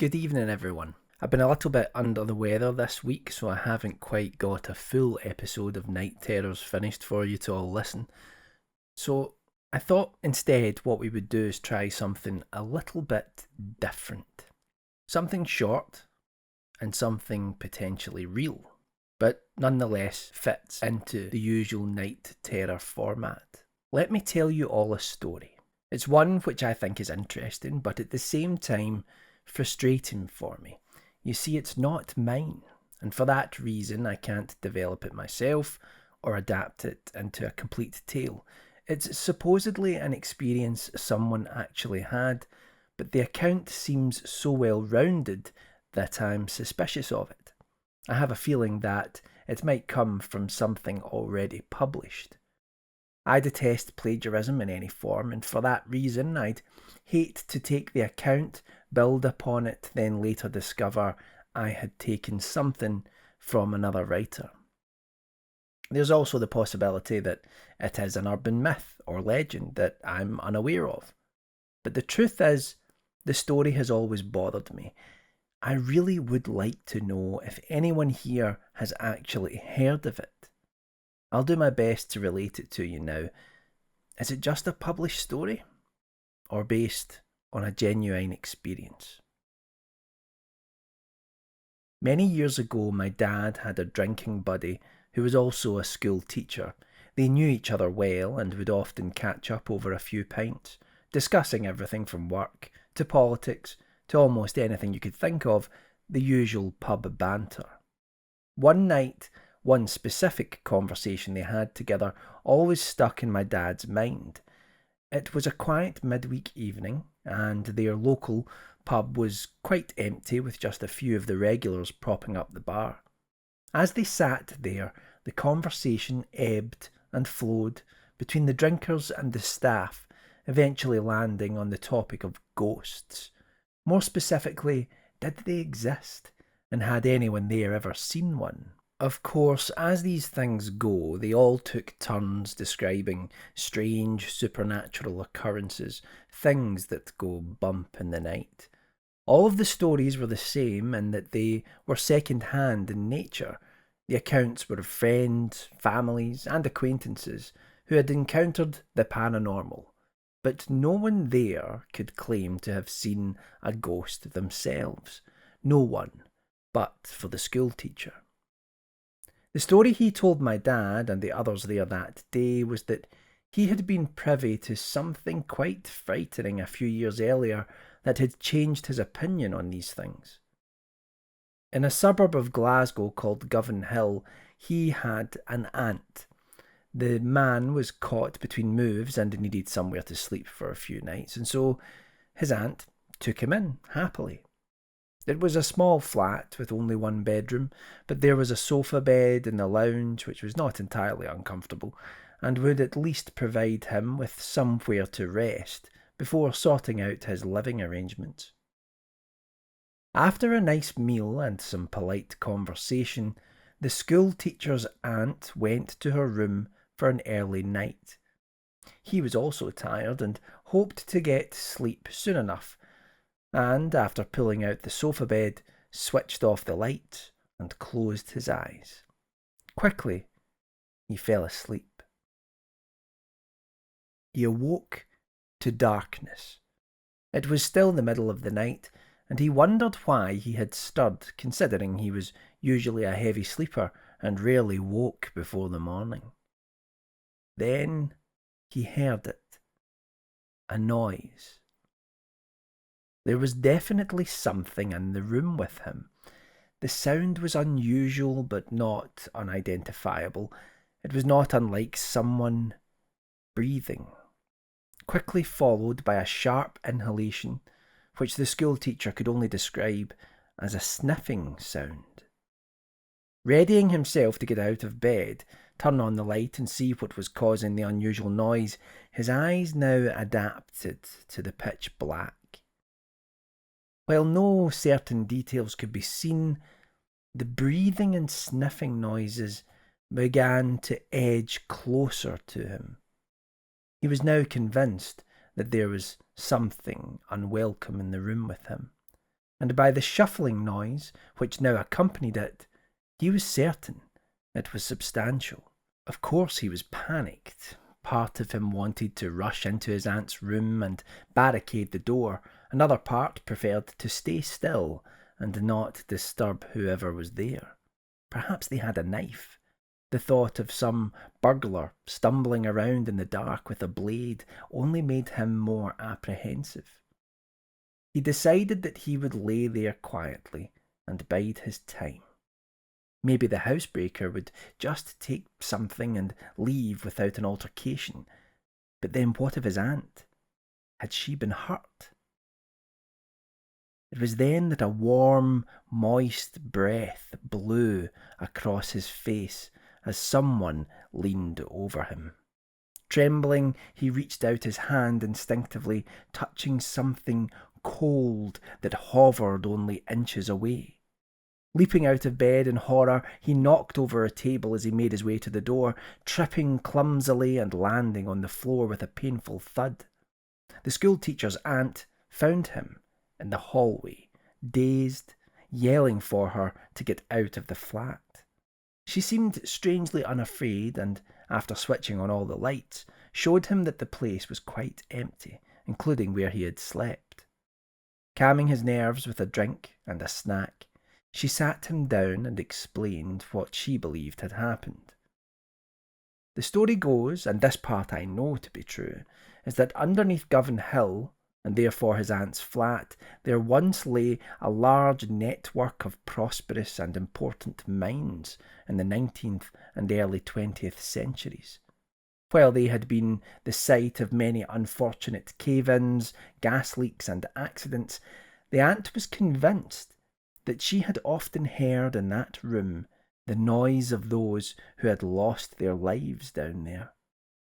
Good evening, everyone. I've been a little bit under the weather this week, so I haven't quite got a full episode of Night Terrors finished for you to all listen. So I thought instead what we would do is try something a little bit different. Something short and something potentially real, but nonetheless fits into the usual Night Terror format. Let me tell you all a story. It's one which I think is interesting, but at the same time frustrating for me. You see, it's not mine, and for that reason I can't develop it myself or adapt it into a complete tale. It's supposedly an experience someone actually had, but the account seems so well rounded that I'm suspicious of it. I have a feeling that it might come from something already published. I detest plagiarism in any form, and for that reason I'd hate to take the account, build upon it, then later discover I had taken something from another writer. There's also the possibility that it is an urban myth or legend that I'm unaware of. But the truth is, the story has always bothered me. I really would like to know if anyone here has actually heard of it. I'll do my best to relate it to you now. Is it just a published story? Or based on a genuine experience? Many years ago, my dad had a drinking buddy who was also a school teacher. They knew each other well and would often catch up over a few pints, discussing everything from work to politics to almost anything you could think of, the usual pub banter. One night, one specific conversation they had together always stuck in my dad's mind. It was a quiet midweek evening, and their local pub was quite empty with just a few of the regulars propping up the bar. As they sat there, the conversation ebbed and flowed between the drinkers and the staff, eventually landing on the topic of ghosts. More specifically, did they exist, and had anyone there ever seen one? Of course, as these things go, they all took turns describing strange supernatural occurrences, things that go bump in the night. All of the stories were the same in that they were second-hand in nature. The accounts were of friends, families, and acquaintances who had encountered the paranormal, but no one there could claim to have seen a ghost themselves. No one, but for the schoolteacher. The story he told my dad and the others there that day was that he had been privy to something quite frightening a few years earlier that had changed his opinion on these things. In a suburb of Glasgow called Govanhill, he had an aunt. The man was caught between moves and needed somewhere to sleep for a few nights, and so his aunt took him in happily. It was a small flat with only one bedroom, but there was a sofa bed in the lounge which was not entirely uncomfortable, and would at least provide him with somewhere to rest before sorting out his living arrangements. After a nice meal and some polite conversation, the school teacher's aunt went to her room for an early night. He was also tired and hoped to get sleep soon enough, and after pulling out the sofa bed, switched off the light and closed his eyes. Quickly, he fell asleep. He awoke to darkness. It was still the middle of the night, and he wondered why he had stirred, considering he was usually a heavy sleeper and rarely woke before the morning. Then he heard it. A noise. There was definitely something in the room with him. The sound was unusual but not unidentifiable. It was not unlike someone breathing, quickly followed by a sharp inhalation, which the schoolteacher could only describe as a sniffing sound. Readying himself to get out of bed, turn on the light and see what was causing the unusual noise, his eyes now adapted to the pitch black. While no certain details could be seen, the breathing and sniffing noises began to edge closer to him. He was now convinced that there was something unwelcome in the room with him, and by the shuffling noise which now accompanied it, he was certain it was substantial. Of course he was panicked. Part of him wanted to rush into his aunt's room and barricade the door. Another part preferred to stay still and not disturb whoever was there. Perhaps they had a knife. The thought of some burglar stumbling around in the dark with a blade only made him more apprehensive. He decided that he would lay there quietly and bide his time. Maybe the housebreaker would just take something and leave without an altercation. But then what of his aunt? Had she been hurt? It was then that a warm, moist breath blew across his face as someone leaned over him. Trembling, he reached out his hand instinctively, touching something cold that hovered only inches away. Leaping out of bed in horror, he knocked over a table as he made his way to the door, tripping clumsily and landing on the floor with a painful thud. The schoolteacher's aunt found him in the hallway, dazed, yelling for her to get out of the flat. She seemed strangely unafraid and, after switching on all the lights, showed him that the place was quite empty, including where he had slept. Calming his nerves with a drink and a snack, she sat him down and explained what she believed had happened. The story goes, and this part I know to be true, is that underneath Govanhill, and therefore his aunt's flat, there once lay a large network of prosperous and important mines in the 19th and early 20th centuries. While they had been the site of many unfortunate cave-ins, gas leaks and accidents, the aunt was convinced that she had often heard in that room the noise of those who had lost their lives down there.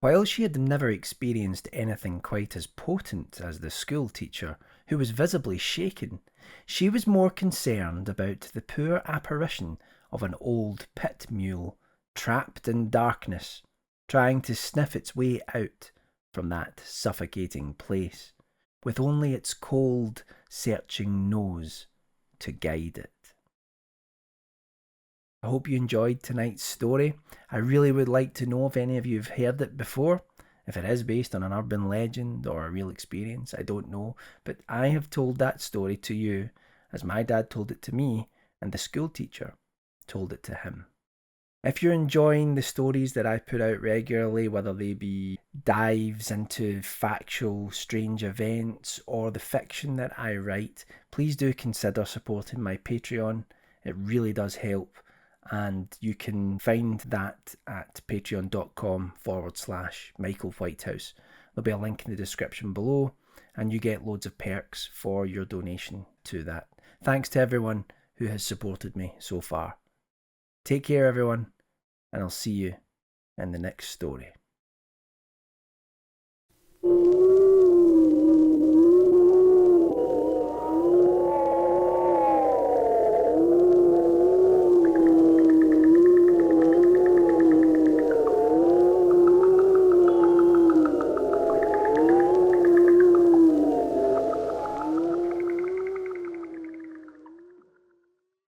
While she had never experienced anything quite as potent as the schoolteacher, who was visibly shaken, she was more concerned about the poor apparition of an old pit mule, trapped in darkness, trying to sniff its way out from that suffocating place, with only its cold, searching nose to guide it. I hope you enjoyed tonight's story. I really would like to know if any of you have heard it before. If it is based on an urban legend or a real experience, I don't know. But I have told that story to you as my dad told it to me and the schoolteacher told it to him. If you're enjoying the stories that I put out regularly, whether they be dives into factual, strange events or the fiction that I write, please do consider supporting my Patreon. It really does help. And you can find that at patreon.com/Michael Whitehouse. There'll be a link in the description below, and you get loads of perks for your donation to that. Thanks to everyone who has supported me so far. Take care, everyone, and I'll see you in the next story.